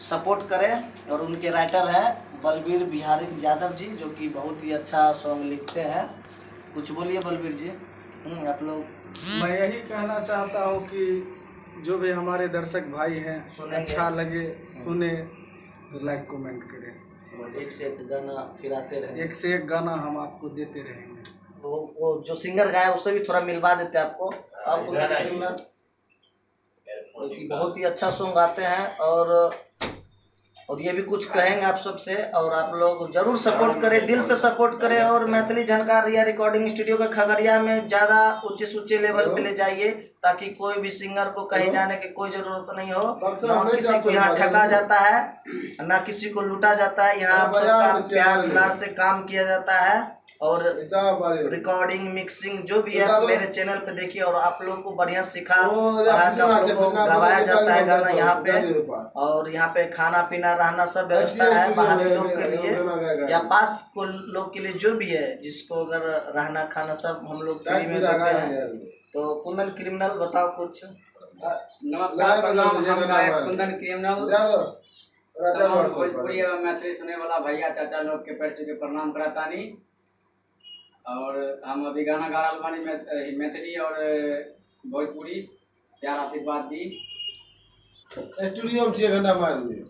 Support करें। और उनके राइटर है बलबीर बिहारी यादव जी, जो कि बहुत ही अच्छा सॉन्ग लिखते हैं। कुछ बोलिए बलबीर जी। आप लोग। मैं यही कहना चाहता हूँ कि जो भी हमारे दर्शक भाई हैं अच्छा लगे सुने तो लाइक कमेंट करें। एक से एक गाना फिर आते रहे, एक से एक गाना हम आपको देते रहेंगे। वो जो सिंगर गाए उससे भी थोड़ा मिलवा देते हैं आपको। बहुत ही अच्छा सॉन्ग गाते हैं। और ये भी कुछ कहेंगे आप सबसे। और आप लोग जरूर सपोर्ट करें, दिल से सपोर्ट करें। और मैथिली झनकार या रिकॉर्डिंग स्टूडियो का खगड़िया में ज़्यादा ऊंचे लेवल पे ले जाइए, ताकि कोई भी सिंगर को कहीं जाने की कोई जरूरत नहीं हो। ना किसी को यहाँ ठगा जाता है, ना किसी को लूटा जाता है। यहाँ आप सबका प्यार दुलार से काम किया जाता है। और रिकॉर्डिंग मिक्सिंग जो भी है मेरे चैनल पे देखिए। और आप लोगों को बढ़िया सिखा आप लोगों को गवाया जाता है गाना यहाँ पे। और यहाँ पे खाना पीना रहना सब व्यवस्था है बाहरी लोग के लिए या पास को लोग के लिए, जो भी है जिसको अगर रहना खाना सब हम लोग फ्री में देते हैं। तो कुंदन क्रिमिनल बताओ कुछ। नमस्कार, प्रणाम। हम गायक कुंदन क्रिमिनल भोजपुरी एवं मैथिली सुने वाला भैया चाचा लोग के पैर के प्रणाम करातानी। और हम अभी गाना गा रहा बानी मैथिली और भोजपुरी। प्यार आशीर्वाद दी। स्टूडियो में 6 घंटा मार दिए।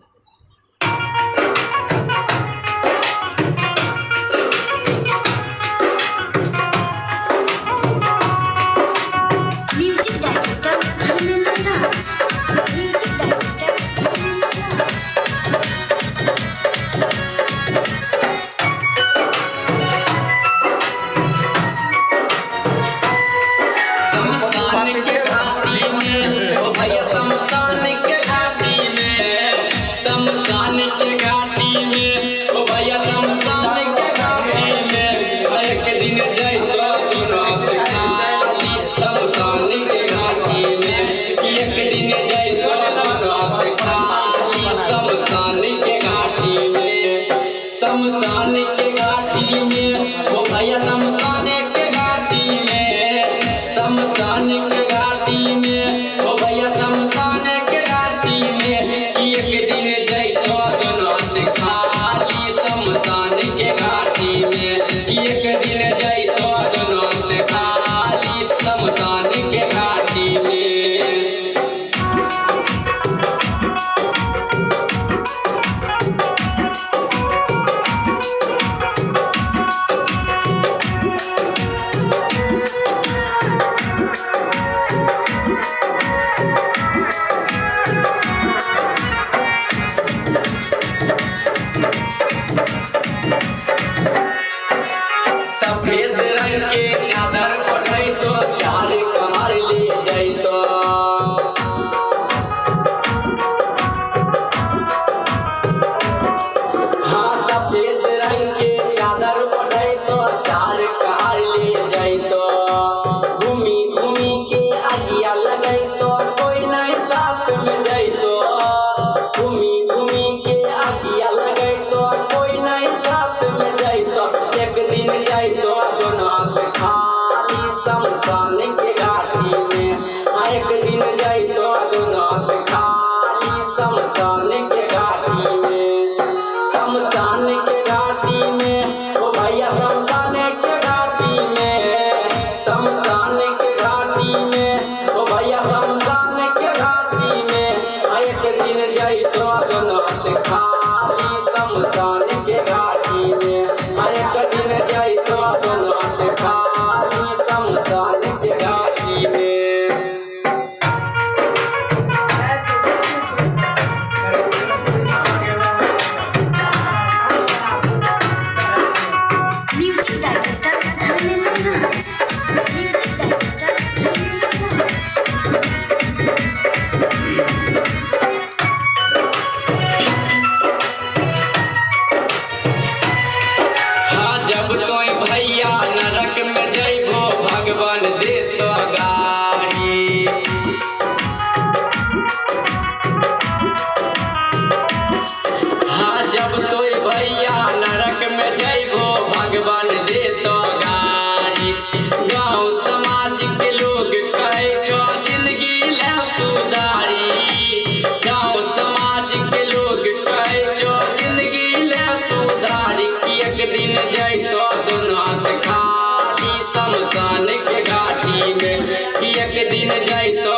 के दिन जाई तो